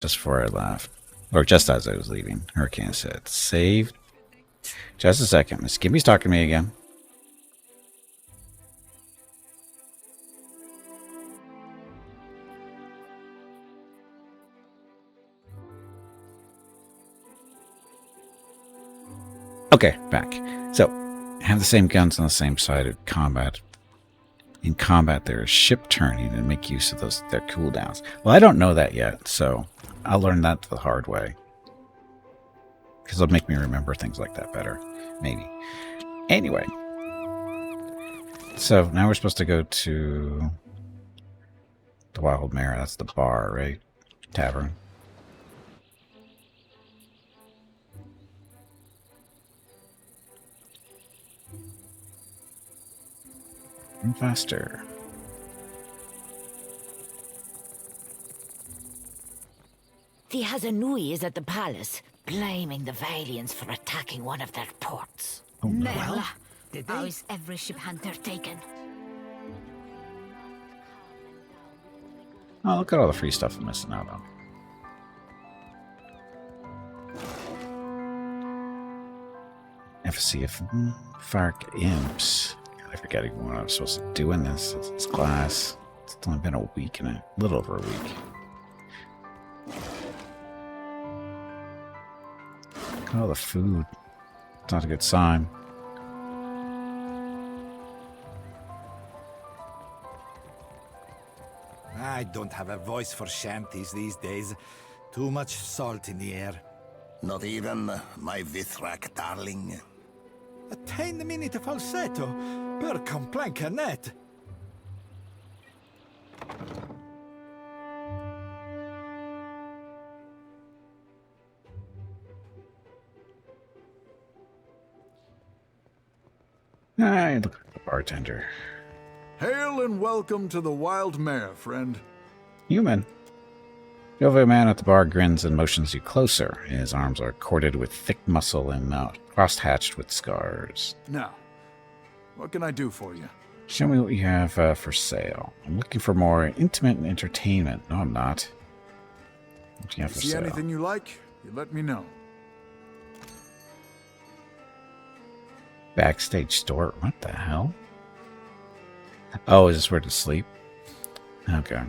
Just before I left. Or just as I was leaving. Hurricane said, saved. Just a second. Miss Gibby's talking to me again. Okay, back. So, have the same guns on the same side of combat. In combat, there is ship turning and make use of their cooldowns. Well, I don't know that yet, so I'll learn that the hard way. Because it'll make me remember things like that better. Maybe. Anyway. So, now we're supposed to go to the Wild Mare. That's the bar, right? Tavern. And faster. The Hazanui is at the palace, blaming the Valians for attacking one of their ports. Oh, no. Well, how is every ship hunter taken? Oh, look at all the free stuff I'm missing out on. Efficacy of Fark Imps. I forget even what I was supposed to do in this. It's class. It's only been a week and a little over a week. Look at all the food. It's not a good sign. I don't have a voice for shanties these days. Too much salt in the air. Not even my Vithrak darling. A tiny minute of falsetto per complancanet. I look like the bartender. Hail and welcome to the Wild Mare, friend. Human. The elderly man at the bar grins and motions you closer. His arms are corded with thick muscle and cross-hatched with scars. Now, what can I do for you? Show me what you have for sale. I'm looking for more intimate and entertainment. No, I'm not. What do you have for See sale? anything you like, you let me know. Backstage store. What the hell? Oh, is this where to sleep? Okay.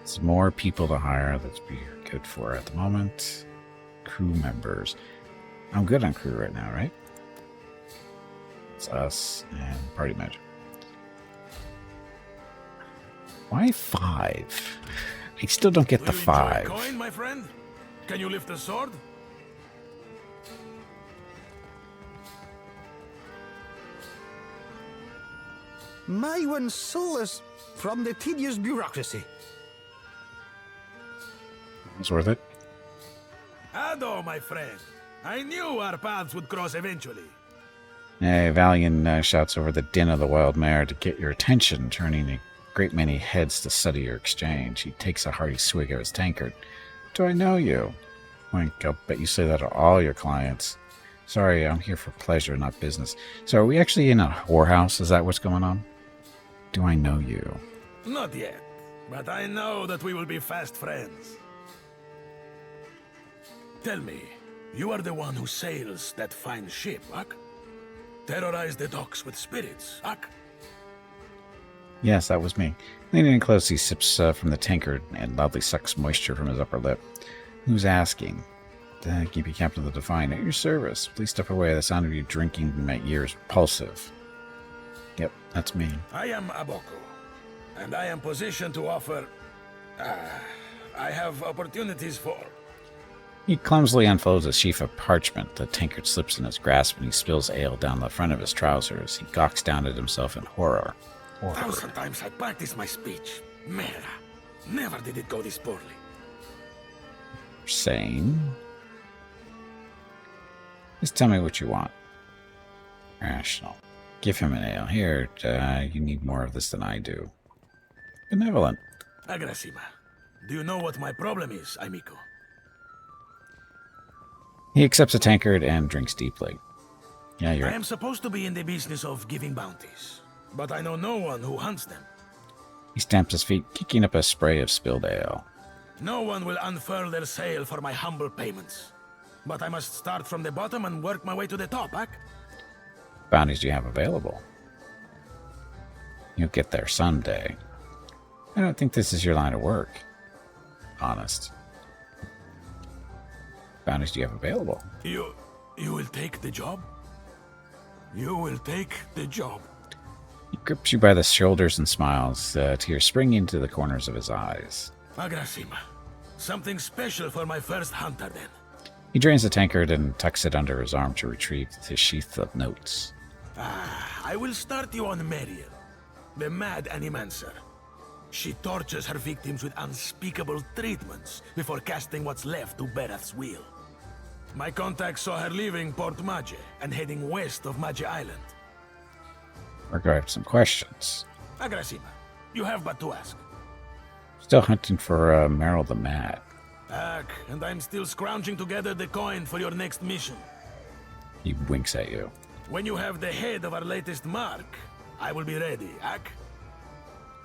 It's more people to hire. That's be good for at the moment. Crew members. I'm good on crew right now, right? It's us and party manager. Why 5? I still don't get the 5. Coin, my friend? Can you lift a sword? My one solace from the tedious bureaucracy. It's worth it. Ado, my friend. I knew our paths would cross eventually. Hey, Valiant shouts over the din of the Wild Mare to get your attention, turning a great many heads to study your exchange. He takes a hearty swig of his tankard. Do I know you? Wink, I'll bet you say that to all your clients. Sorry, I'm here for pleasure, not business. So are we actually in a whorehouse? Is that what's going on? Do I know you? Not yet, but I know that we will be fast friends. Tell me, you are the one who sails that fine ship, Ak? Terrorize the docks with spirits, Ak? Yes, that was me. Leaning in close, he sips from the tankard and loudly sucks moisture from his upper lip. Who's asking? Keep you captain of the Divine at your service. Please step away. The sound of you drinking in my ears repulsive. Yep, that's me. I am Aboko, and I am positioned to offer... I have opportunities for... He clumsily unfolds a sheaf of parchment. The tankard slips in his grasp and he spills ale down the front of his trousers. He gawks down at himself in horror. 1,000 times I practiced my speech. Mera. Never did it go this poorly. Sane. Just tell me what you want. Rational. Give him an ale. Here, you need more of this than I do. Benevolent. Agrasima, do you know what my problem is, amico? He accepts a tankard and drinks deeply. Yeah, you're I right. am supposed to be in the business of giving bounties, but I know no one who hunts them. He stamps his feet, kicking up a spray of spilled ale. No one will unfurl their sail for my humble payments. But I must start from the bottom and work my way to the top, Ak. Bounties do you have available? You'll get there someday. I don't think this is your line of work. Honest. Bounties do you have available? You will take the job? You will take the job. He grips you by the shoulders and smiles, tears springing to the corners of his eyes. Agrasima. Something special for my first hunter, then. He drains the tankard and tucks it under his arm to retrieve his sheath of notes. I will start you on Meriel, the mad animancer. She tortures her victims with unspeakable treatments before casting what's left to Berath's will. My contact saw her leaving Port Mage and heading west of Mage Island. We're going to have some questions. Agrasima, you have but to ask. Still hunting for Merrill the Mad. And I'm still scrounging together the coin for your next mission. He winks at you. When you have the head of our latest mark, I will be ready, Ak.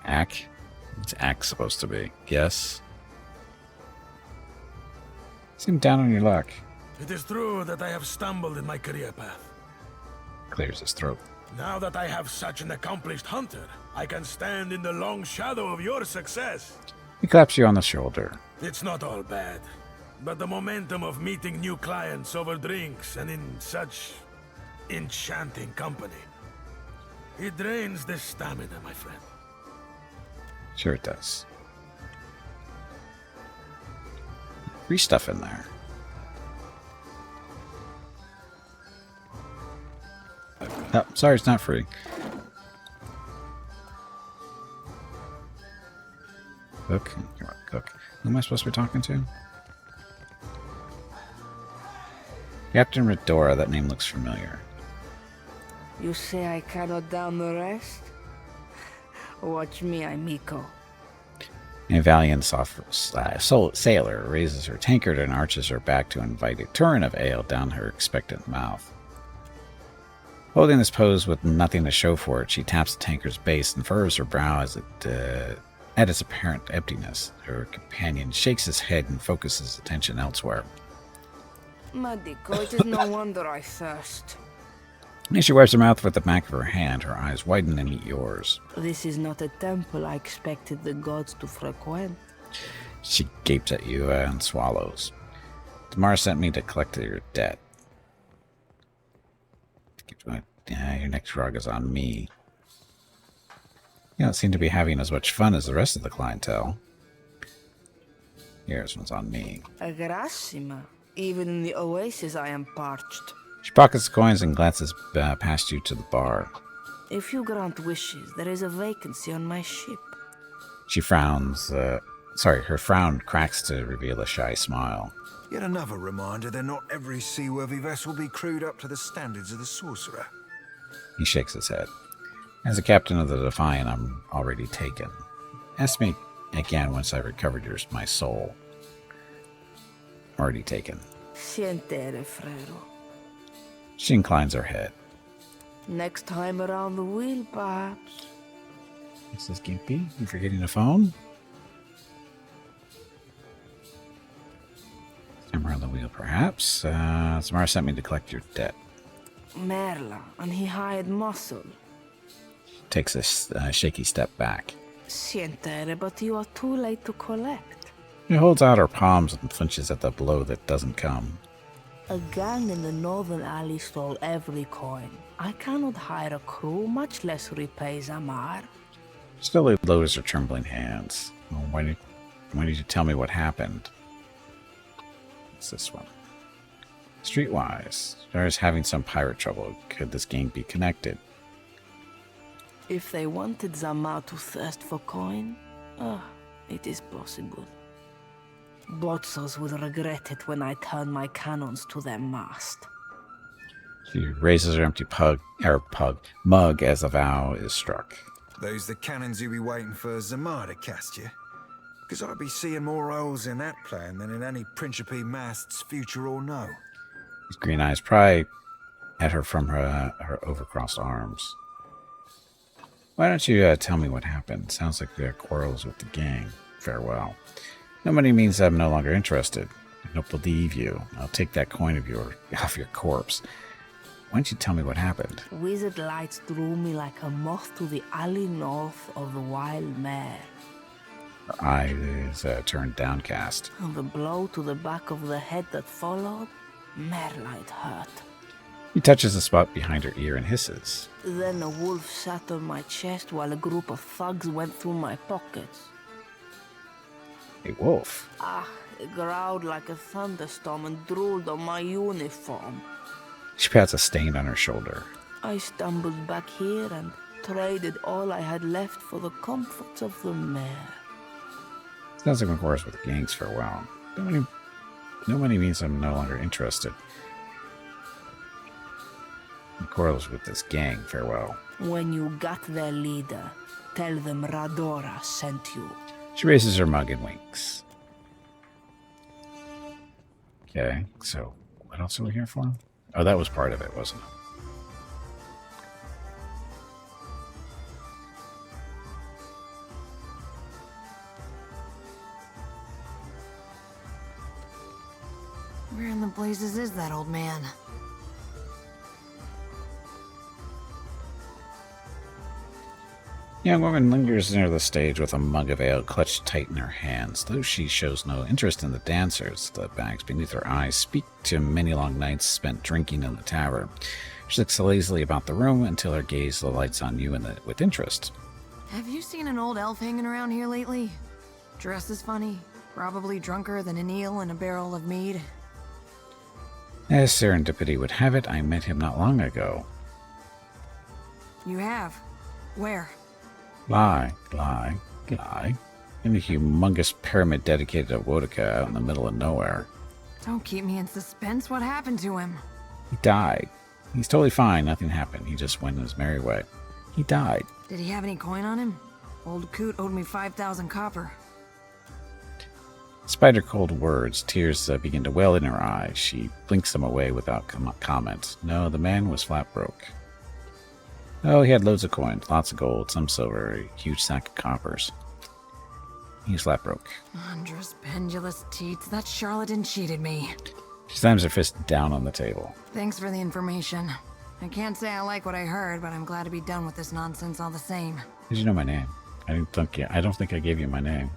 Ack? What's Ack supposed to be? Yes? Seem down on your luck. It is true that I have stumbled in my career path. Clears his throat. Now that I have such an accomplished hunter, I can stand in the long shadow of your success. He claps you on the shoulder. It's not all bad, but the momentum of meeting new clients over drinks and in such enchanting company, it drains the stamina, my friend. Sure it does. Free stuff in there. Oh, sorry, it's not free. Cook. Cook. Who am I supposed to be talking to? Captain Redora. That name looks familiar. You say I cannot down the rest? Watch me, Amico. A valiant sailor raises her tankard and arches her back to invite a torrent of ale down her expectant mouth. Holding this pose with nothing to show for it, she taps the tankard's base and furrows her brow at its apparent emptiness. Her companion shakes his head and focuses attention elsewhere. Madico, it is no wonder I thirst. As she wipes her mouth with the back of her hand, her eyes widen and meet yours. This is not a temple I expected the gods to frequent. She gapes at you and swallows. Tamara sent me to collect your debt. Your next rug is on me. You don't seem to be having as much fun as the rest of the clientele. Here, this one's on me. Agrasima. Even in the oasis I am parched. She pockets the coins and glances past you to the bar. If you grant wishes, there is a vacancy on my ship. She frowns. Her frown cracks to reveal a shy smile. Yet another reminder that not every seaworthy vessel be crewed up to the standards of the sorcerer. He shakes his head. As a captain of the Defiant, I'm already taken. Ask me again once I've recovered my soul. Already taken. Sientere, frero. She inclines her head. Next time around the wheel, perhaps. Mrs. Gimpy, you forgetting the phone? Time around the wheel, perhaps. Samara sent me to collect your debt. Merla, and he hired muscle. Takes a shaky step back. Sientere, but you are too late to collect. She holds out her palms and flinches at the blow that doesn't come. A gang in the northern alley stole every coin. I cannot hire a crew, much less repay Zamar. Slowly lowers her trembling hands. Well, why did you tell me what happened? It's this one. Streetwise, Zara's having some pirate trouble. Could this gang be connected? If they wanted Zamar to thirst for coin, it is possible. Botzos will regret it when I turn my cannons to their mast. She raises her empty mug as a vow is struck. Those the cannons you be waiting for Zamar to cast you? Because I'd be seeing more holes in that plan than in any Principe mast's future or no. His green eyes pry at her from her overcrossed arms. Why don't you tell me what happened? Sounds like there are quarrels with the gang. Farewell. No money means I'm no longer interested. I don't believe you. I'll take that coin off your corpse. Why don't you tell me what happened? Wizard lights drew me like a moth to the alley north of the Wild Mare. Her eyes turned downcast. And the blow to the back of the head that followed, Merlight hurt. He touches the spot behind her ear and hisses. Then a wolf sat on my chest while a group of thugs went through my pockets. A wolf? It growled like a thunderstorm and drooled on my uniform. She pats a stain on her shoulder. I stumbled back here and traded all I had left for the comforts of the mare. Sounds like McCourse with the gang's farewell. No money means I'm no longer interested. McCourse with this gang farewell. When you got their leader, tell them Radora sent you. She raises her mug and winks. Okay, so what else are we here for? Oh, that was part of it, wasn't it? Where in the blazes is that old man? Young woman lingers near the stage with a mug of ale clutched tight in her hands. Though she shows no interest in the dancers, the bags beneath her eyes speak to many long nights spent drinking in the tavern. She looks lazily about the room until her gaze lights on you with interest. Have you seen an old elf hanging around here lately? Dresses funny, probably drunker than an eel in a barrel of mead. As serendipity would have it, I met him not long ago. You have? Where? Lie. In a humongous pyramid dedicated to Wotica out in the middle of nowhere. Don't keep me in suspense. What happened to him? He died. He's totally fine. Nothing happened. He just went his merry way. He died. Did he have any coin on him? Old Coot owed me 5,000 copper. Despite her cold words, tears begin to well in her eyes. She blinks them away without comment. No, the man was flat broke. Oh, he had loads of coins, lots of gold, some silver, a huge sack of coppers. He was flat broke. Andrus pendulous teats, that charlatan cheated me. She slams her fist down on the table. Thanks for the information. I can't say I like what I heard, but I'm glad to be done with this nonsense all the same. Did you know my name? I don't think I gave you my name.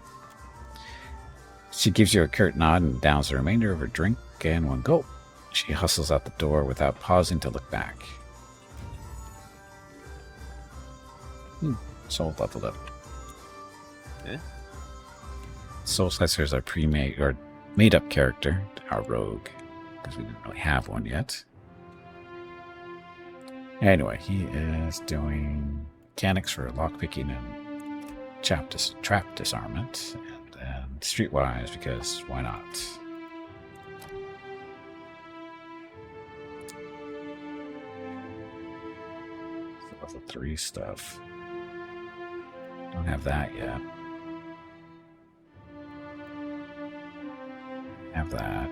She gives you a curt nod and downs the remainder of her drink in one gulp. She hustles out the door without pausing to look back. Soul leveled up. Yeah. Soul Slicer is our pre-made or made-up character, our rogue, because we didn't really have one yet. Anyway, he is doing mechanics for lockpicking and trap disarmament, and streetwise because why not? Level 3 stuff. Don't have that yet. Have that.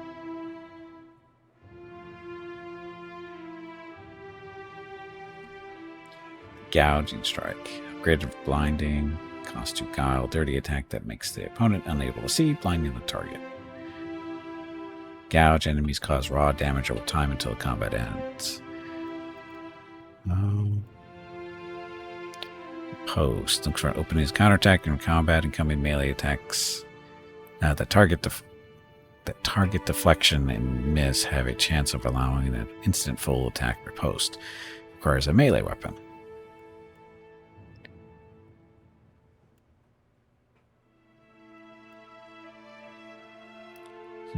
Gouging strike. Upgraded blinding. Cost 2 guile. Dirty attack that makes the opponent unable to see, blinding the target. Gouge enemies cause raw damage over time until the combat ends. Post. Looks for opening his counterattack and combat incoming melee attacks. That target deflection and miss have a chance of allowing an instant full attack riposte. Requires a melee weapon.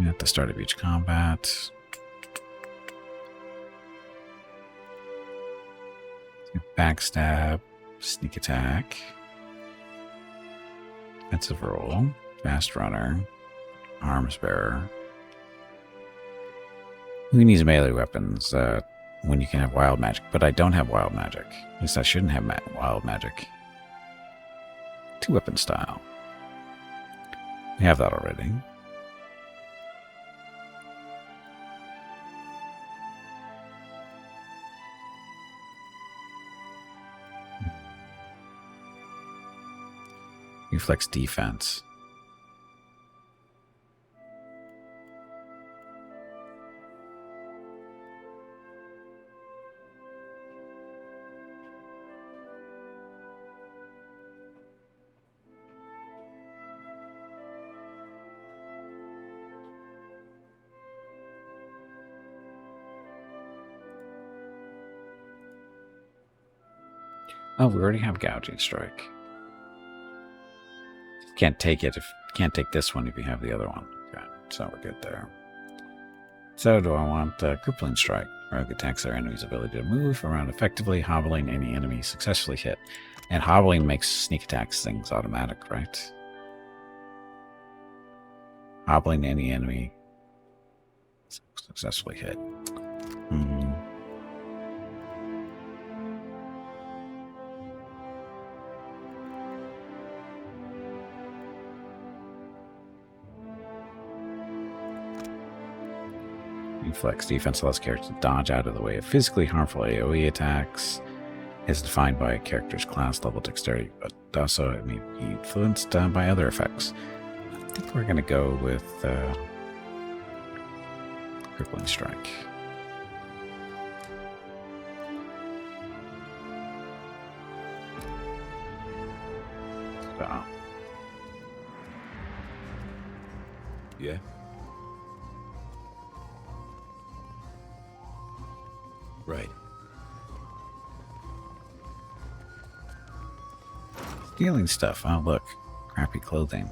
At the start of each combat. Backstab. Sneak attack. Defensive roll. Fast runner. Arms bearer. Who needs melee weapons when you can have wild magic? But I don't have wild magic. At least I shouldn't have wild magic. 2-weapon style. We have that already. Reflex defense. Oh, we already have gouging strike. Can't take it if can't take this one if you have the other one. Okay, so we're good there. So do I want crippling strike? Rogue attacks our enemy's ability to move around effectively, hobbling any enemy successfully hit. And hobbling makes sneak attacks things automatic, right? Hobbling any enemy successfully hit. Reflex defense allows characters to dodge out of the way of physically harmful AoE attacks. Is defined by a character's class level dexterity, but also it may be influenced by other effects. I think we're going to go with crippling strike. So. Yeah. Right. Stealing stuff. Oh, look. Crappy clothing.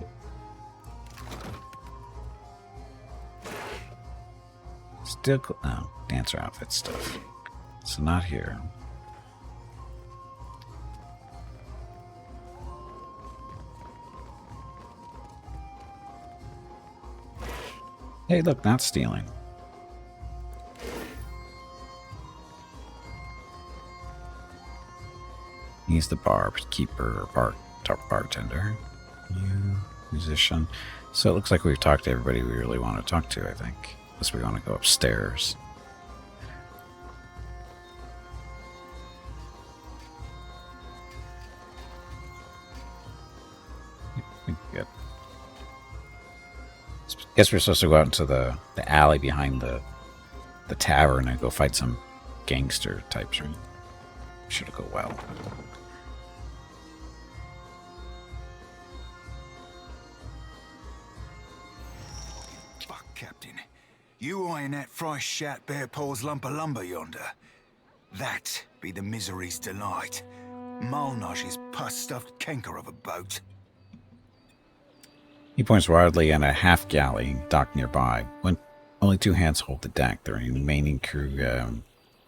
Still... Oh, dancer outfit stuff. So not here. Hey, look, not stealing. He's the barkeeper or bartender. You, musician. So it looks like we've talked to everybody we really want to talk to, I think. Unless we want to go upstairs. Good. Guess we're supposed to go out into the alley behind the tavern and go fight some gangster types, right? Should go well. Fuck, Captain. You eyeing that fresh shat bare paws lump of lumber yonder? That be the misery's delight. Malnash's pus-stuffed canker of a boat. He points wildly at a half galley docked nearby. When only two hands hold the deck, the remaining crew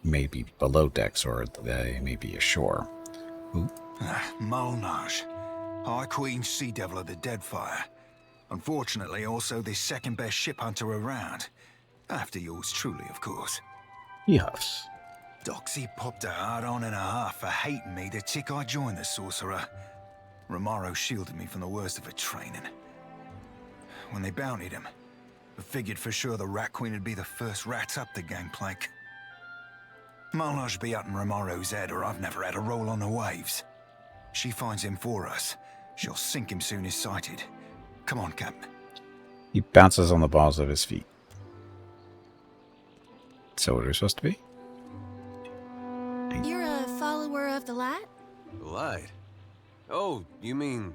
may be below decks or they may be ashore. Malnash, High Queen Sea Devil of the Deadfire. Unfortunately, also the second best ship hunter around. After yours truly, of course. He huffs. Doxy popped a hard on and a half for hating me the tick I joined the sorcerer. Romaro shielded me from the worst of her training. When they bountied him, I figured for sure the Rat Queen would be the first rat up the gangplank. Malnage be up in Romaro's head or I've never had a roll on the waves. She finds him for us. She'll sink him soon as sighted. Come on, Captain. He bounces on the balls of his feet. So what are we supposed to be? You're a follower of the light? The light? Oh, you mean...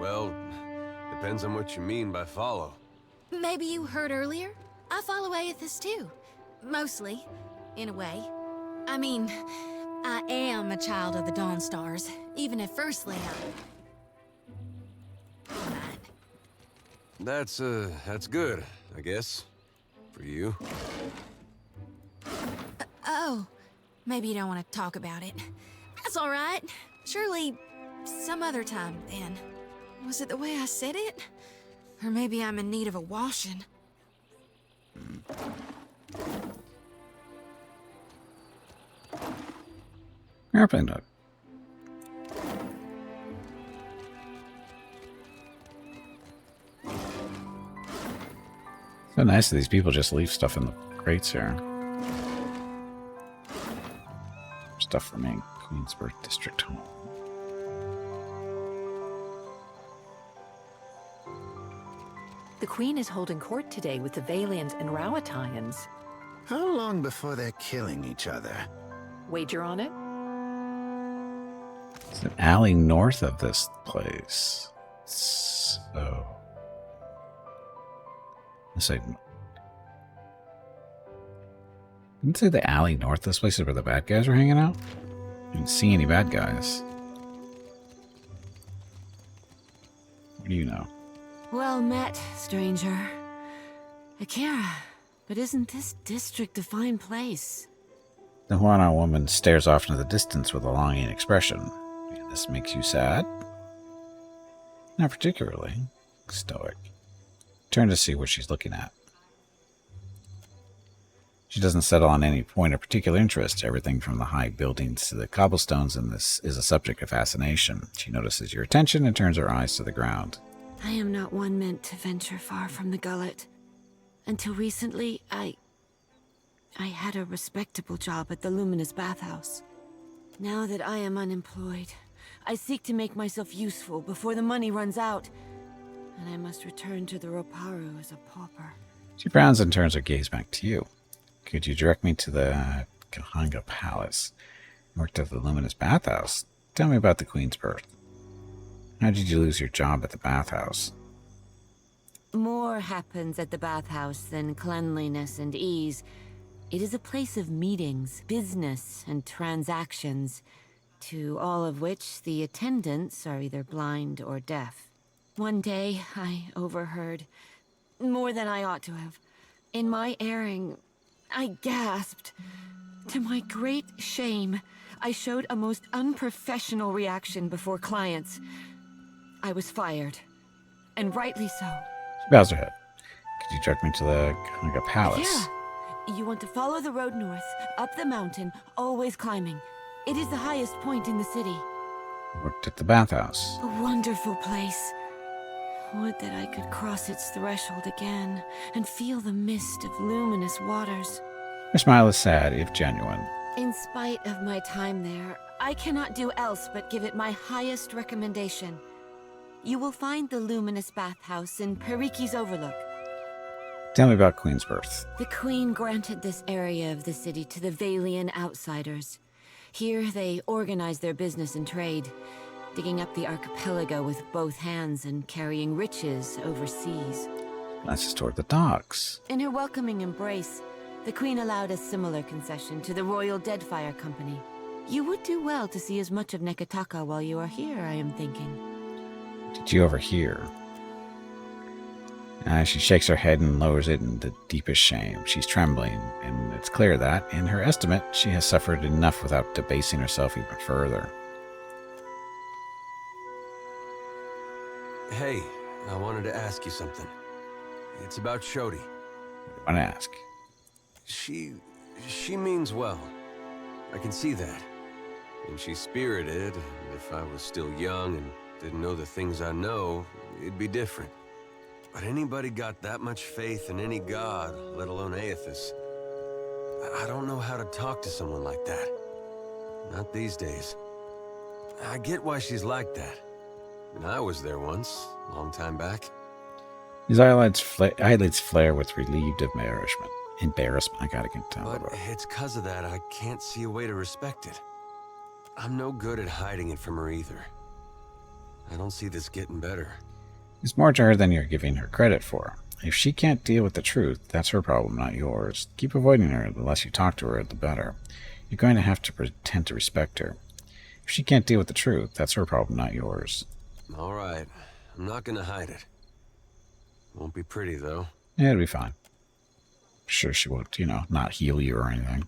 well, depends on what you mean by follow. Maybe you heard earlier? I follow Aethys too. Mostly, in a way. I mean, I am a child of the Dawn Stars, even if firstly That's good, I guess. For you. Oh, maybe you don't want to talk about it. That's all right. Surely, some other time, then. Was it the way I said it? Or maybe I'm in need of a washing. Airplane dog. So nice that these people just leave stuff in the crates here. Stuff from Queensburg District Home. The Queen is holding court today with the Valians and Rowattians. How long before they're killing each other? Wager on it? There's an alley north of this place. So... let's say... didn't say the alley north of this place is where the bad guys were hanging out? I didn't see any bad guys. What do you know? Well met, stranger. Akira, but isn't this district a fine place? The Huana woman stares off into the distance with a longing expression. This makes you sad? Not particularly. Stoic. Turn to see what she's looking at. She doesn't settle on any point of particular interest. Everything from the high buildings to the cobblestones in this is a subject of fascination. She notices your attention and turns her eyes to the ground. I am not one meant to venture far from the gullet. Until recently, I had a respectable job at the Luminous Bathhouse. Now that I am unemployed, I seek to make myself useful before the money runs out, and I must return to the Roparu as a pauper. She frowns and turns her gaze back to you. Could you direct me to the Kahanga Palace? You worked at the Luminous Bathhouse. Tell me about the Queen's birth. How did you lose your job at the bathhouse? More happens at the bathhouse than cleanliness and ease. It is a place of meetings, business, and transactions, to all of which the attendants are either blind or deaf. One day, I overheard, more than I ought to have. In my erring, I gasped. To my great shame, I showed a most unprofessional reaction before clients. I was fired, and rightly so. She bows her head. Could you direct me to the Kahanga Palace? Yeah. You want to follow the road north, up the mountain, always climbing. It is the highest point in the city. Worked at the bathhouse. A wonderful place. Would that I could cross its threshold again and feel the mist of luminous waters. Her smile is sad, if genuine. In spite of my time there, I cannot do else but give it my highest recommendation. You will find the Luminous Bathhouse in Periki's Overlook. Tell me about Queen's birth. The Queen granted this area of the city to the Valian outsiders. Here they organize their business and trade, digging up the archipelago with both hands and carrying riches overseas. Glances toward the docks. In her welcoming embrace, the Queen allowed a similar concession to the Royal Deadfire Company. You would do well to see as much of Nekataka while you are here, I am thinking. Did you overhear? She shakes her head and lowers it in the deepest shame. She's trembling, and it's clear that, in her estimate, she has suffered enough without debasing herself even further. Hey, I wanted to ask you something. It's about Shodi. What do you want to ask? She means well. I can see that. And she's spirited, and if I was still young and didn't know the things I know, it'd be different. But anybody got that much faith in any god, let alone Aethys? I don't know how to talk to someone like that. Not these days. I get why she's like that. And I was there once, a long time back. His eyelids flare with relieved embarrassment. I gotta get down. But it's 'cause of that I can't see a way to respect it. I'm no good at hiding it from her either. I don't see this getting better. It's more to her than you're giving her credit for. If she can't deal with the truth, that's her problem, not yours. Keep avoiding her. The less you talk to her, the better. You're going to have to pretend to respect her. If she can't deal with the truth, that's her problem, not yours. All right. I'm not gonna hide it. Won't be pretty, though. Yeah, it'll be fine. Sure she won't, not heal you or anything.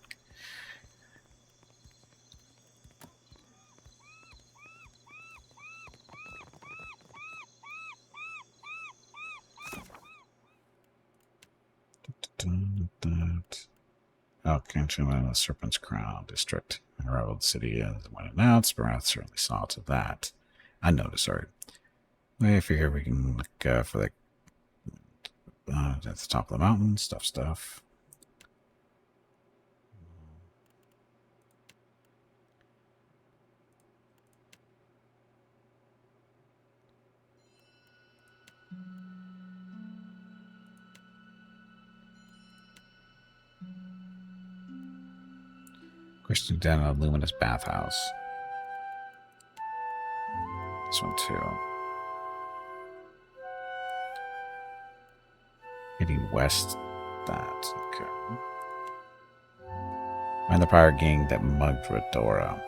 Country in the Serpent's Crown district. Arrival the city when announced, but I certainly saw to that. I noticed, sorry. I figure we can look for the at the top of the mountain, stuff. Pushing down a luminous bathhouse. This one too. Heading west. That's okay. Find the pirate gang that mugged Redora.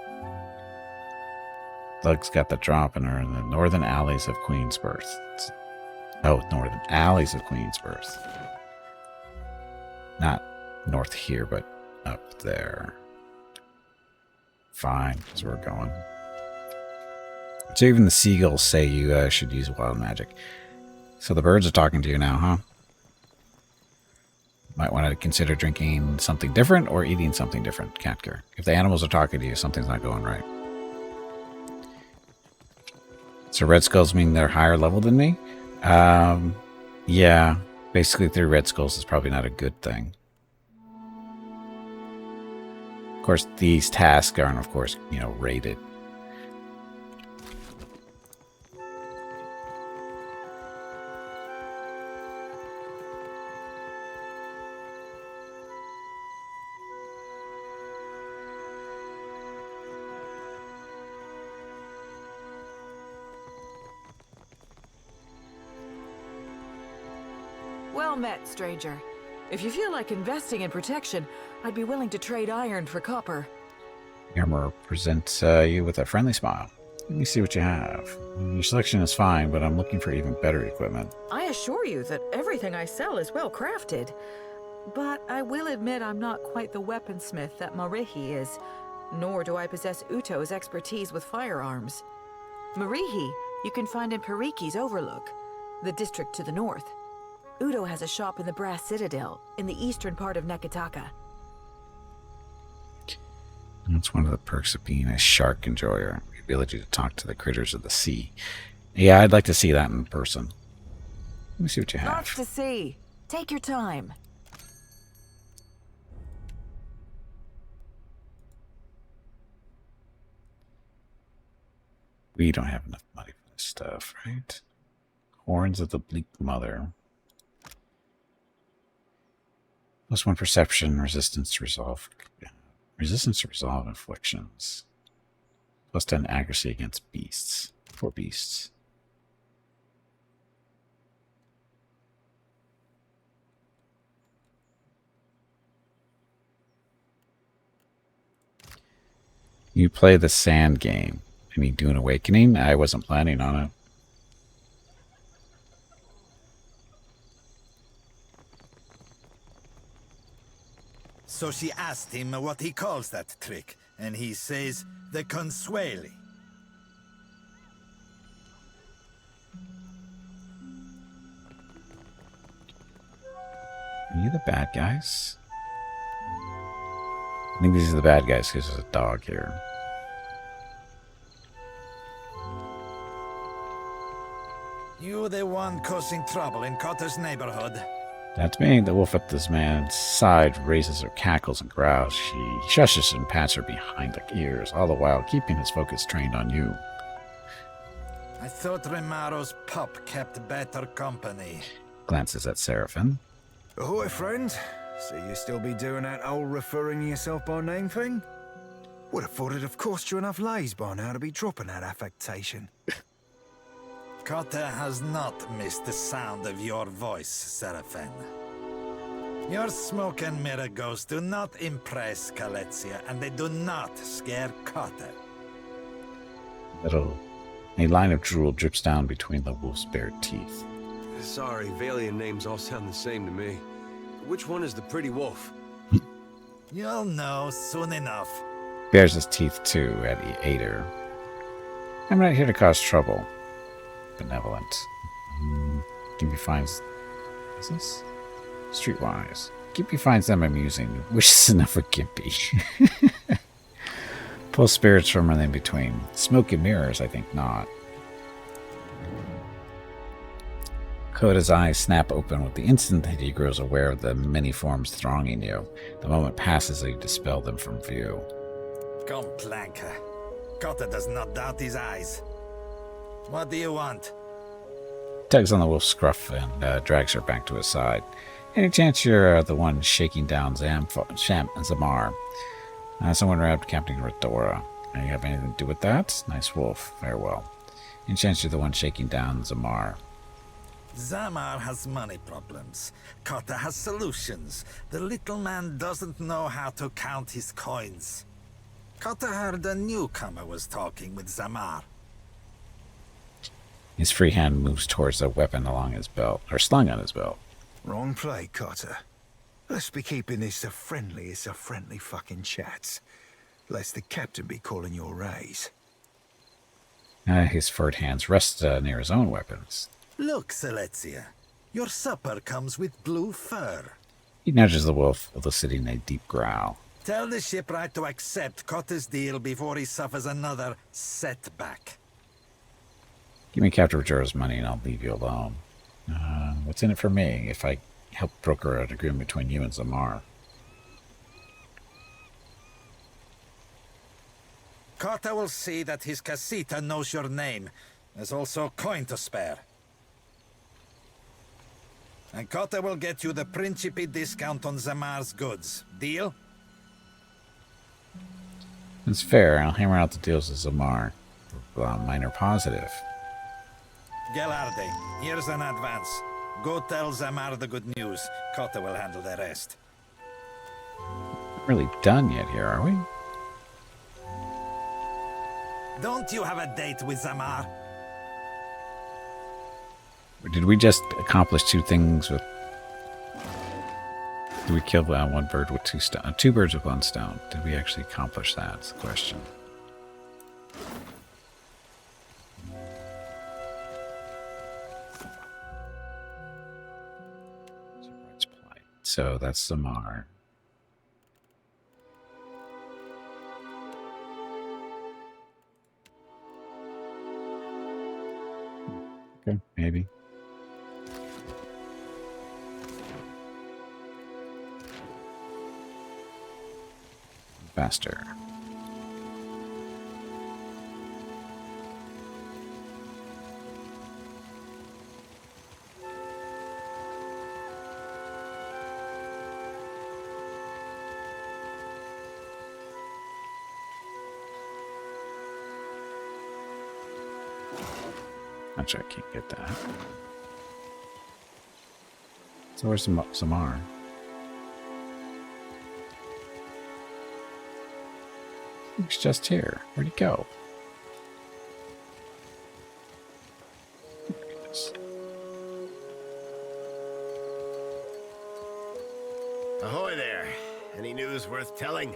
Thugs got the drop and are in the northern alleys of Queensbirth. Northern alleys of Queensbirth. Not north here, but up there. Fine, that's where we're going. So even the seagulls say you should use wild magic. So the birds are talking to you now, huh? Might want to consider drinking something different or eating something different, Catker. If the animals are talking to you, something's not going right. So red skulls mean they're higher level than me? Yeah. Basically 3 red skulls is probably not a good thing. Of course, these tasks aren't, of course, rated. Well met, stranger. If you feel like investing in protection, I'd be willing to trade iron for copper. Armor presents you with a friendly smile. Let me see what you have. Your selection is fine, but I'm looking for even better equipment. I assure you that everything I sell is well crafted. But I will admit I'm not quite the weaponsmith that Marihi is, nor do I possess Uto's expertise with firearms. Marihi you can find in Pariki's Overlook, the district to the north. Uto has a shop in the Brass Citadel, in the eastern part of Nekataka. That's one of the perks of being a shark enjoyer, the ability to talk to the critters of the sea. Yeah, I'd like to see that in person. Let me see what you have. Lots to see. Take your time. We don't have enough money for this stuff, right? Horns of the Bleak Mother. +1 perception, resistance to resolve afflictions. +10 accuracy against beasts. 4 beasts. You play the sand game. I mean, do an awakening? I wasn't planning on it. So she asked him what he calls that trick, and he says the consueli. Are you the bad guys? I think these are the bad guys because there's a dog here. You the one causing trouble in Cotter's neighborhood? That's me. The wolf at this man's side raises her cackles and growls. She shushes and pats her behind the ears, all the while keeping his focus trained on you. I thought Remaro's pup kept better company. Glances at Seraphim. Ahoy, friend. So you still be doing that old referring yourself by name thing? Would have thought it'd have cost you enough lays by now to be dropping that affectation. Cotter has not missed the sound of your voice, Seraphim. Your smoke and mirror ghosts do not impress Kaletzia, and they do not scare Cotter. A line of drool drips down between the wolf's bared teeth. Sorry, Valian names all sound the same to me. Which one is the pretty wolf? You'll know soon enough. Bares his teeth too at Ader. I'm not here to cause trouble. Benevolent. Gimpy finds... Is this? Streetwise. Gimpy finds them amusing. Wishes enough for Gimpy. Pull spirits from in between. Smoke and mirrors, I think not. Koda's eyes snap open with the instant that he grows aware of the many forms thronging you. The moment passes as you dispel them from view. Come, Planka. Cotter does not doubt his eyes. What do you want? Tugs on the wolf's scruff and drags her back to his side. Any chance you're the one shaking down Zamar? Someone robbed Captain Redora. You have anything to do with that? Nice wolf. Farewell. And chance you're the one shaking down Zamar. Zamar has money problems. Kata has solutions. The little man doesn't know how to count his coins. Kata heard a newcomer was talking with Zamar. His free hand moves towards a weapon along his belt, or slung on his belt. Wrong play, Cotter. Let's be keeping this as friendly fucking chats. Lest the captain be calling your raise. His furred hands rest near his own weapons. Look, Selezia. Your supper comes with blue fur. He nudges the wolf, eliciting a deep growl. Tell the shipwright to accept Kata's deal before he suffers another setback. Give me Captain Redora's money and I'll leave you alone. What's in it for me if I help broker an agreement between you and Zamar? Kata will see that his casita knows your name. There's also coin to spare. And Kata will get you the Principe discount on Zamar's goods. Deal? It's fair. I'll hammer out the deals with Zamar. Minor positive. Gelarde, here's an advance. Go tell Zamar the good news. Kata will handle the rest. Not really done yet here, are we? Don't you have a date with Zamar? Or did we just accomplish two things with... Did we kill one bird with two birds with one stone? Did we actually accomplish that? That's the question. So that's Zamar. Okay, maybe. Faster. Not sure I can't get that. So where's Zamar? He's just here. Where'd he go? Ahoy there. Any news worth telling?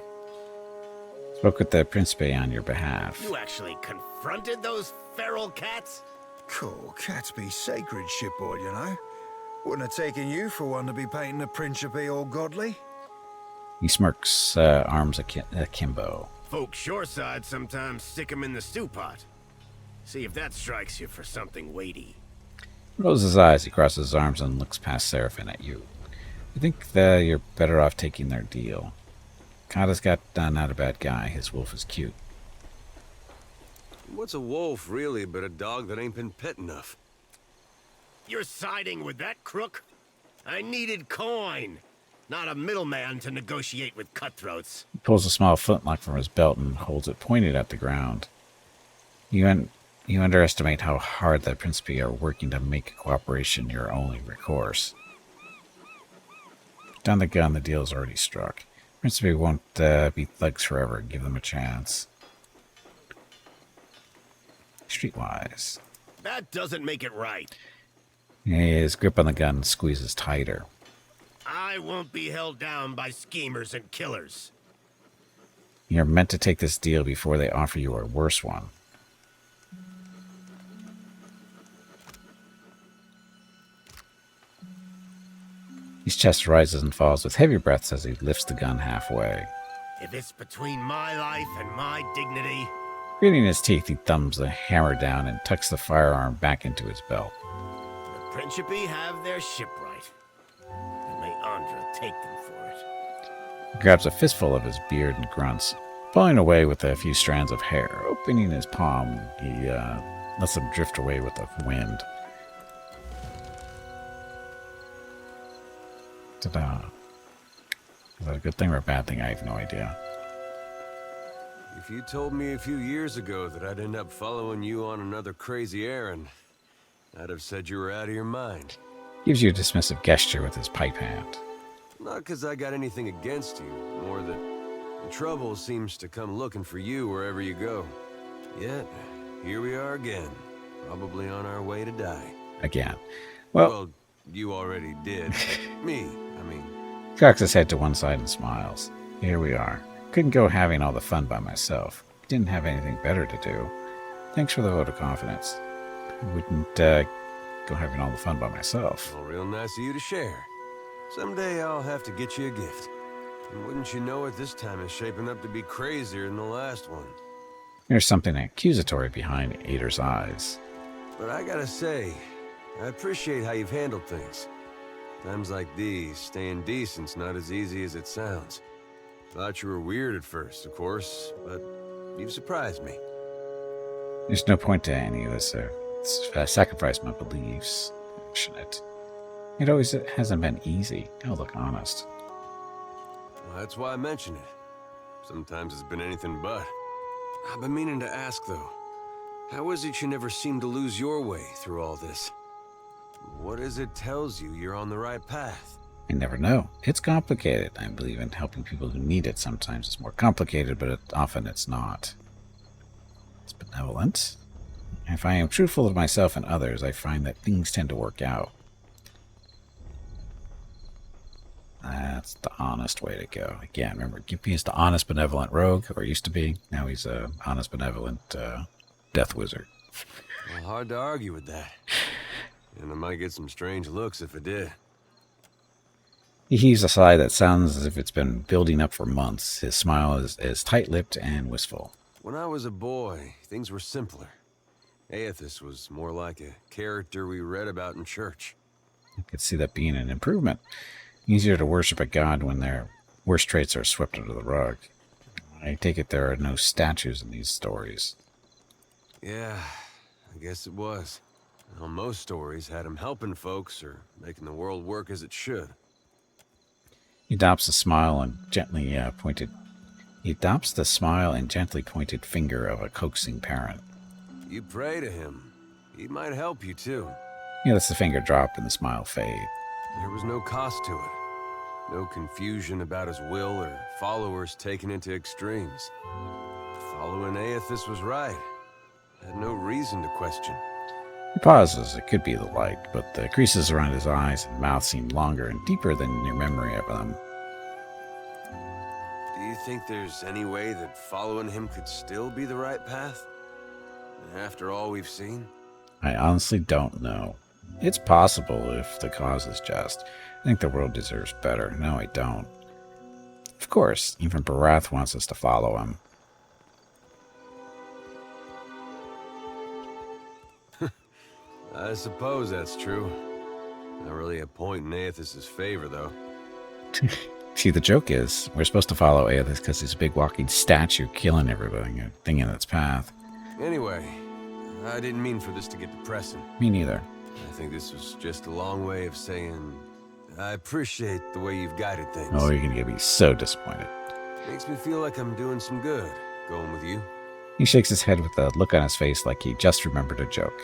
Spoke with the Principe on your behalf. You actually confronted those feral cats? Cool, cats be sacred, shipboard, you know. Wouldn't have taken you for one to be painting the Principe all godly. He smirks, arms akimbo. Folks shoreside sometimes stick 'em in the stew pot. See if that strikes you for something weighty. Rolls his eyes, he crosses his arms and looks past Seraphin at you. You think that you're better off taking their deal. Kata's got not a bad guy. His wolf is cute. What's a wolf, really, but a dog that ain't been pet enough? You're siding with that crook? I needed coin, not a middleman to negotiate with cutthroats. He pulls a small flintlock from his belt and holds it pointed at the ground. You underestimate how hard the Principe are working to make cooperation your only recourse. Put down the gun, the deal is already struck. Principe won't be thugs forever. Give them a chance. Streetwise. That doesn't make it right. His grip on the gun squeezes tighter. I won't be held down by schemers and killers. You're meant to take this deal before they offer you a worse one. His chest rises and falls with heavy breaths as he lifts the gun halfway. If it's between my life and my dignity... Gritting his teeth, he thumbs the hammer down and tucks the firearm back into his belt. The Principe have their shipwright. And may Andra take them for it. He grabs a fistful of his beard and grunts, pulling away with a few strands of hair. Opening his palm, he lets them drift away with the wind. Ta-da. Is that a good thing or a bad thing? I have no idea. If you told me a few years ago that I'd end up following you on another crazy errand, I'd have said you were out of your mind. Gives you a dismissive gesture with his pipe hand. Not because I got anything against you, more that the trouble seems to come looking for you wherever you go. Yet, here we are again, probably on our way to die. Again. Well, you already did. Me, I mean. Cocks his head to one side and smiles. Here we are. Couldn't go having all the fun by myself. Didn't have anything better to do. Thanks for the vote of confidence. I wouldn't go having all the fun by myself. Well, real nice of you to share. Someday I'll have to get you a gift. And wouldn't you know it, this time is shaping up to be crazier than the last one. There's something accusatory behind Ader's eyes. But I gotta say, I appreciate how you've handled things. Times like these, staying decent's not as easy as it sounds. Thought you were weird at first, of course, but you've surprised me. There's no point to any of this. Sacrifice my beliefs. Passionate. It always hasn't been easy. I'll look honest. Well, that's why I mention it. Sometimes it's been anything but. I've been meaning to ask, though. How is it you never seem to lose your way through all this? What is it tells you you're on the right path? I never know. It's complicated. I believe in helping people who need it. Sometimes it's more complicated, but often it's not. It's benevolent. If I am truthful to myself and others, I find that things tend to work out. That's the honest way to go. Again, remember, Gimpy is the honest, benevolent rogue, or used to be. Now he's a honest, benevolent death wizard. Well, hard to argue with that. And I might get some strange looks if I did. He heaves a sigh that sounds as if it's been building up for months. His smile is tight-lipped and wistful. When I was a boy, things were simpler. Aethys was more like a character we read about in church. I could see that being an improvement. Easier to worship a god when their worst traits are swept under the rug. I take it there are no statues in these stories. Yeah, I guess it was. Well, most stories had him helping folks or making the world work as it should. He adopts the smile and gently pointed finger of a coaxing parent. You pray to him. He might help you too. He lets the finger drop and the smile fade. There was no cost to it. No confusion about his will or followers taken into extremes. Following Aethys was right. Had no reason to question. He pauses. It could be the light, but the creases around his eyes and mouth seem longer and deeper than your memory of them. Do you think there's any way that following him could still be the right path? After all we've seen? I honestly don't know. It's possible if the cause is just. I think the world deserves better. No, I don't. Of course, even Barath wants us to follow him. I suppose that's true. Not really a point in Aethys' favor, though. See, the joke is, we're supposed to follow Aethys because he's a big walking statue killing everything in its path. Anyway, I didn't mean for this to get depressing. Me neither. I think this was just a long way of saying, I appreciate the way you've guided things. Oh, you're going to get me so disappointed. Makes me feel like I'm doing some good, going with you. He shakes his head with a look on his face like he just remembered a joke.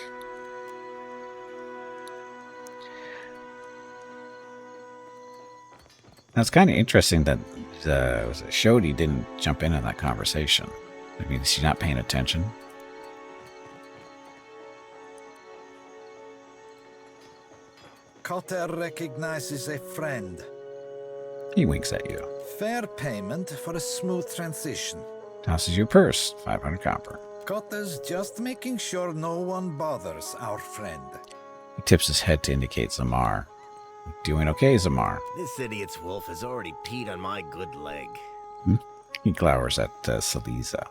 Now, it's kind of interesting that Shodi didn't jump in on that conversation. I mean, is she not paying attention? Cotter recognizes a friend. He winks at you. Fair payment for a smooth transition. Tosses you a purse, 500 copper. Cotter's just making sure no one bothers our friend. He tips his head to indicate Zamar. Doing okay, Zamar. This idiot's wolf has already peed on my good leg. He glowers at Saliza.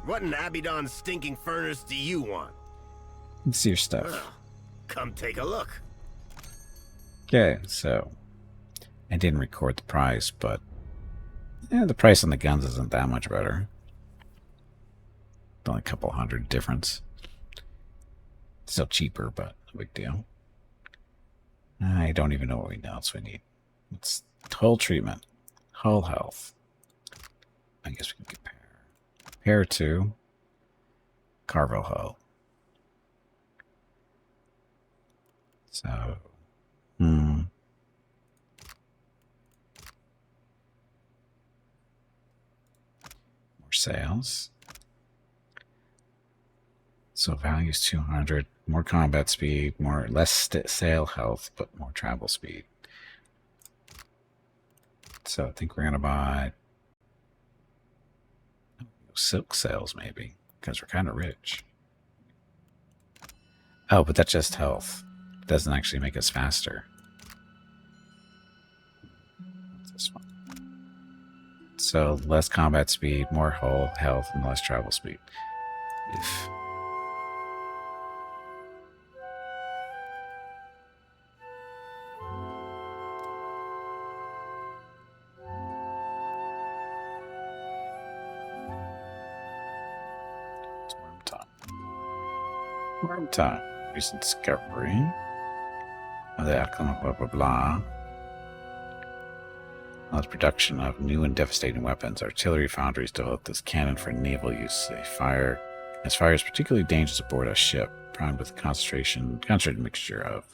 What in Abaddon's stinking furnace do you want? It's your stuff. Well, come take a look. Okay, so I didn't record the price, but the price on the guns isn't that much better. Only a couple hundred difference. Still cheaper, but no big deal. I don't even know what else we need. It's whole treatment, whole health. I guess we can compare. Pair 2. Carvel hull. So, More sales. So value's 200. More combat speed, less sail health, but more travel speed. So I think we're gonna buy silk sails maybe, because we're kind of rich. Oh, but that's just health. It doesn't actually make us faster. What's this one? So less combat speed, more hull health, and less travel speed. If Worm time. Recent discovery. The outcome, blah, blah, blah. The production of new and devastating weapons. Artillery foundries developed this cannon for naval use. They fire particularly dangerous aboard a ship, primed with concentrated mixture of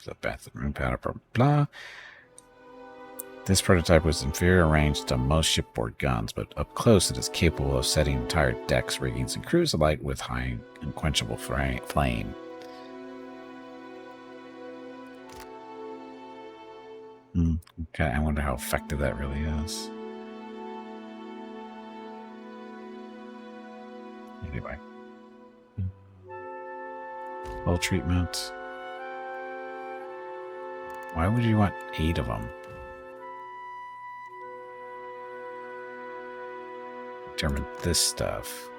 the bath and room powder, blah, blah, blah. This prototype was inferior range to most shipboard guns, but up close it is capable of setting entire decks, riggings, and crews alight with high unquenchable flame. Okay, I wonder how effective that really is. Anyway. Hull treatment. Why would you want 8 of them? Determine this stuff.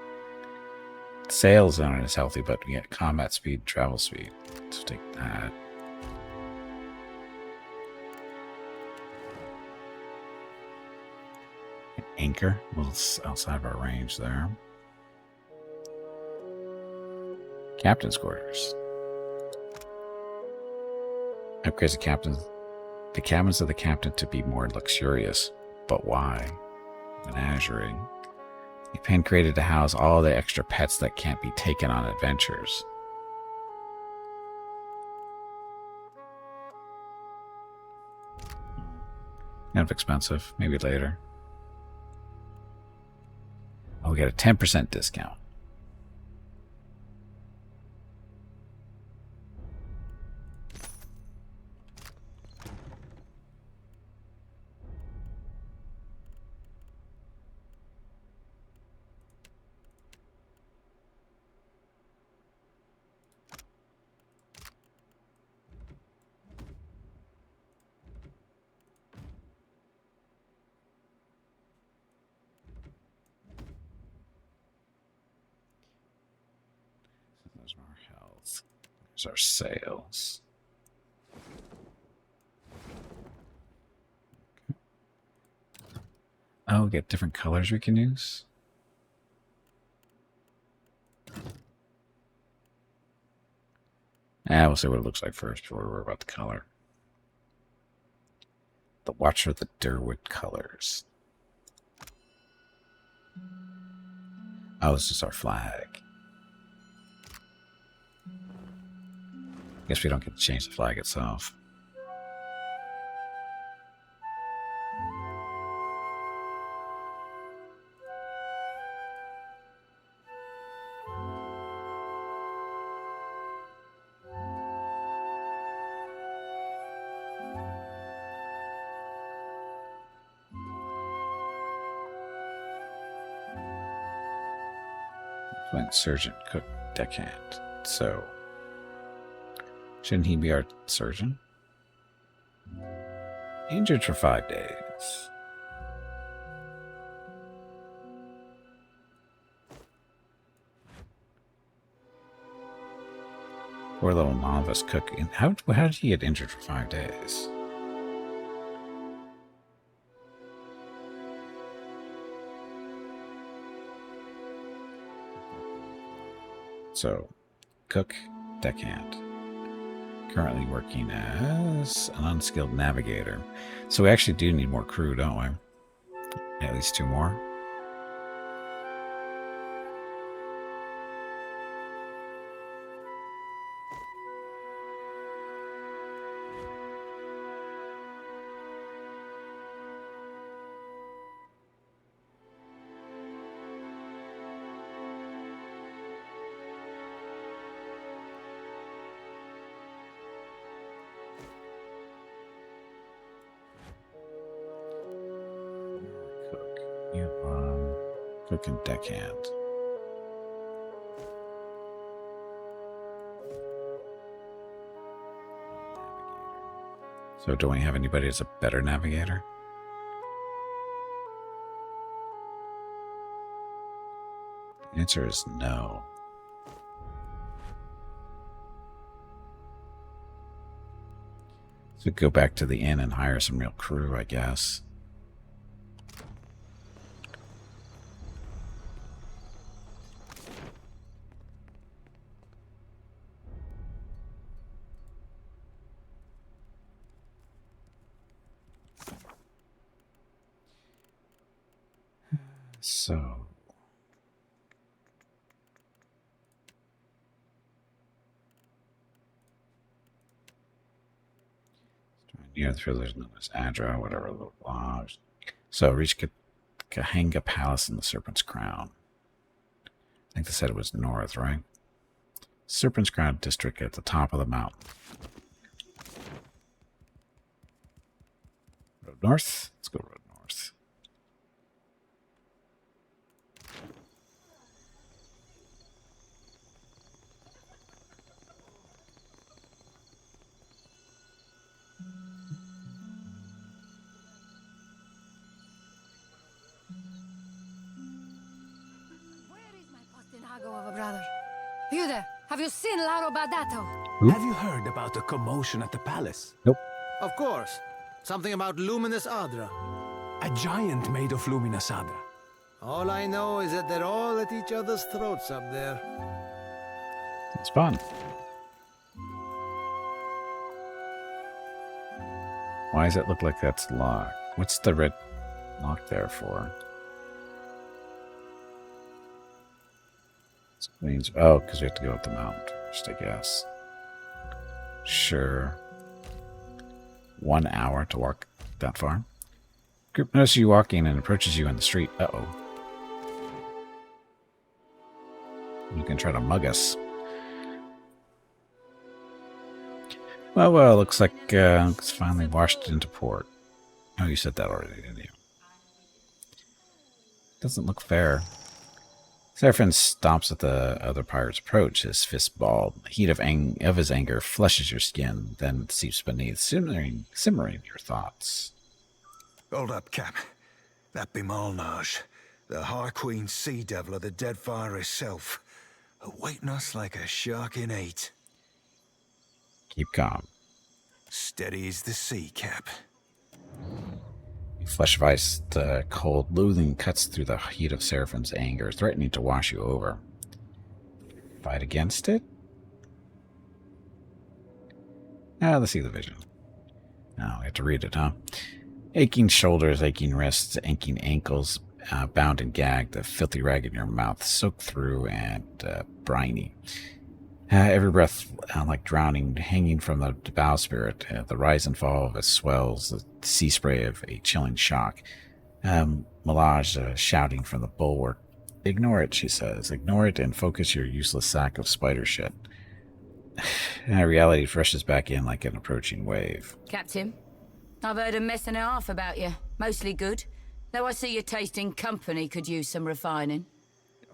Sails on it is healthy, but we get combat speed, travel speed. So take that. An anchor. Well, it's outside of our range there. Captain's quarters. Upgrades the cabins of the captain to be more luxurious. But why? Menagerie. The pen created to house all the extra pets that can't be taken on adventures. Kind of expensive. Maybe later. Oh, we got a 10% discount. There's our health. There's our sales. Okay. Oh, we get different colors we can use. We'll see what it looks like first before we worry about the color. The Watcher of the Durwood colors. Oh, this is our flag. Guess we don't get to change the flag itself. Went Surgeon, Cook, Deckhand. So, shouldn't he be our surgeon? Injured for 5 days. Poor little novice cook. How did he get injured for 5 days? So, cook, deckhand. Currently working as an unskilled navigator. So we actually do need more crew, don't we? At least 2 more. Cook and deckhand. So do we have anybody as a better navigator? The answer is no. So go back to the inn and hire some real crew, I guess. So near the village known as Adra, whatever the lodge. So reach Kahanga Palace in the Serpent's Crown. I think they said it was north, right? Serpent's Crown district at the top of the mountain. Road north? Let's go road north. Brother. You there? Have you seen Laro Badato? Have you heard about the commotion at the palace? Nope. Of course. Something about Luminous Adra. A giant made of Luminous Adra. All I know is that they're all at each other's throats up there. It's fun. Why does it look like that's locked? What's the red lock there for? Means oh, because we have to go up the mountain first, I guess. Sure. 1 hour to walk that far. Group notices you walking and approaches you in the street. Uh-oh. You can try to mug us. Well, looks like it's finally washed into port. Oh, you said that already, didn't you? Doesn't look fair. Seraphim stops at the other pirate's approach, his fist balled. The heat of his anger flushes your skin, then seeps beneath, simmering your thoughts. Hold up, Cap. That be Malnage, the High Queen Sea Devil of the Deadfire herself, awaiting us like a shark in hate. Keep calm. Steady as the sea, Cap. Flesh of ice, the cold loathing cuts through the heat of Seraphim's anger, threatening to wash you over. Fight against it? Let's see the vision. Oh, we have to read it, huh? Aching shoulders, aching wrists, aching ankles, bound and gagged, the filthy rag in your mouth, soaked through and briny. Every breath like drowning, hanging from the bowsprit, the rise and fall of its swells, the sea spray of a chilling shock. Malage shouting from the bulwark. Ignore it, she says. Ignore it and focus your useless sack of spider shit. Reality rushes back in like an approaching wave. Captain, I've heard a mess and a half about you. Mostly good. Though I see your taste in company could use some refining.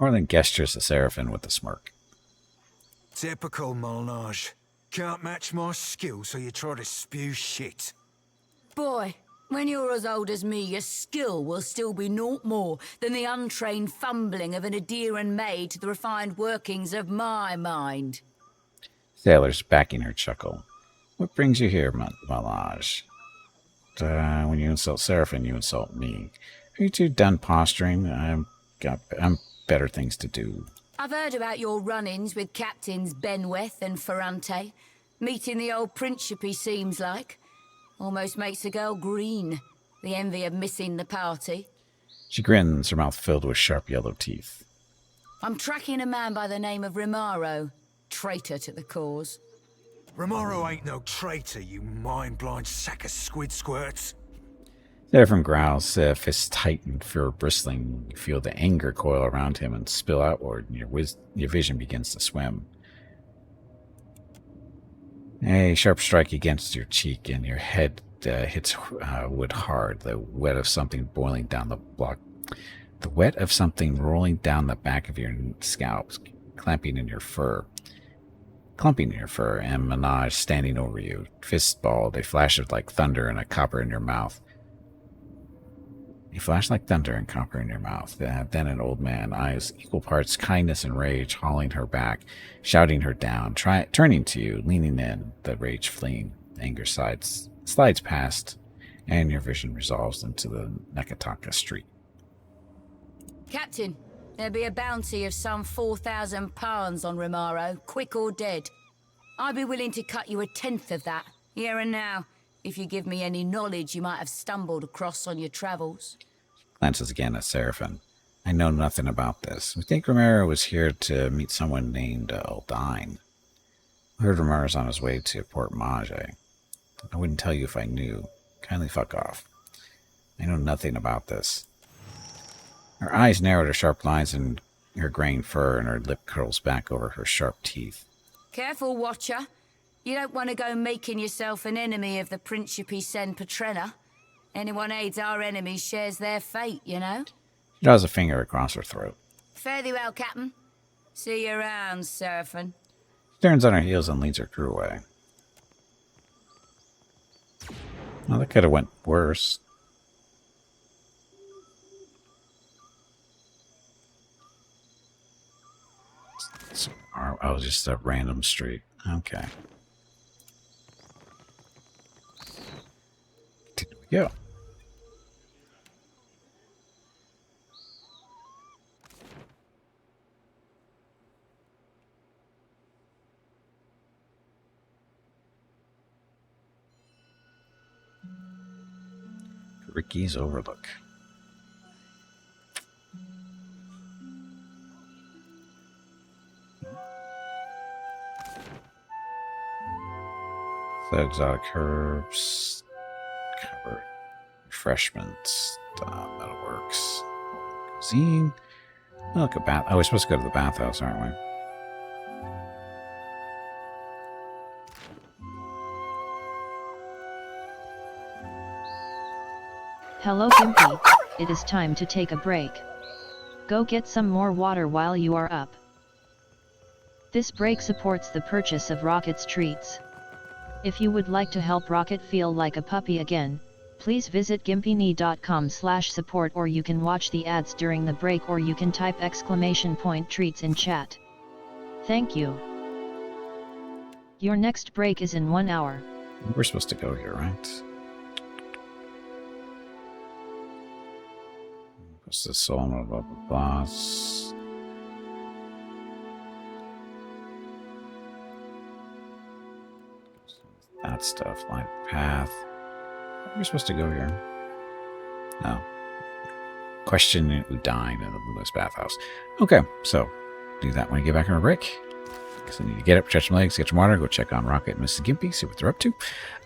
Orlin gestures to Seraphim with a smirk. Typical Malnage. Can't match my skill, so you try to spew shit. Boy, when you're as old as me, your skill will still be naught more than the untrained fumbling of an Adeiran maid to the refined workings of my mind. Sailor's backing her chuckle. What brings you here, Malage? When you insult Seraphim, you insult me. Are you two done posturing? I'm better things to do. I've heard about your run-ins with Captains Benweth and Ferrante. Meeting the old Principe seems like. Almost makes a girl green. The envy of missing the party. She grins, her mouth filled with sharp yellow teeth. I'm tracking a man by the name of Rimaro. Traitor to the cause. Rimaro ain't no traitor, you mind-blind sack of squid squirts. Seraphim growls, fists tightened, fear bristling. You feel the anger coil around him and spill outward, and your vision begins to swim. A sharp strike against your cheek, and your head hits wood hard, the wet of something boiling down the block. The wet of something rolling down the back of your scalp, clumping in your fur, and Minaj standing over you, fists balled, a flash of like thunder and a copper in your mouth. A flash like thunder and copper in your mouth. Then an old man, eyes equal parts kindness and rage, hauling her back, shouting her down, turning to you, leaning in, the rage fleeing. The anger slides past, and your vision resolves into the Nekataka street. Captain, there'll be a bounty of some 4,000 pounds on Romaro, quick or dead. I'd be willing to cut you 1/10 of that, here and now, if you give me any knowledge you might have stumbled across on your travels. Glances again at Seraphim. I know nothing about this. We think Romero was here to meet someone named Aldine. I heard Romero's on his way to Port Mage. I wouldn't tell you if I knew. Kindly fuck off. I know nothing about this. Her eyes narrow to sharp lines in her graying fur, and her lip curls back over her sharp teeth. Careful, Watcher. You don't want to go making yourself an enemy of the Principe Sen Petrella. Anyone aids our enemies shares their fate, you know? She draws a finger across her throat. Fare thee well, Captain. See you around, Seraphim. She turns on her heels and leads her crew away. Well, that could have went worse. Oh, just a random street. Okay. Here we go. Ricky's Overlook. The exotic herbs, covered refreshments, metalworks, cuisine. Oh, look, a bath. Oh, we're supposed to go to the bathhouse, aren't we? Hello, Gimpy. It is time to take a break. Go get some more water while you are up. This break supports the purchase of Rocket's treats. If you would like to help Rocket feel like a puppy again, please visit gimpyknee.com/support, or you can watch the ads during the break, or you can type !treats in chat. Thank you. Your next break is in 1 hour. We're supposed to go here, right? What's the soul of the boss? That stuff, light path. We're supposed to go here. No. Question Udine in the Bluest Bathhouse. Okay, so do that when you get back on our break. Because I need to get up, stretch my legs, get some water, go check on Rocket and Mrs. Gimpy, see what they're up to.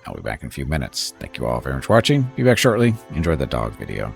I'll be back in a few minutes. Thank you all very much for watching. Be back shortly. Enjoy the dog video.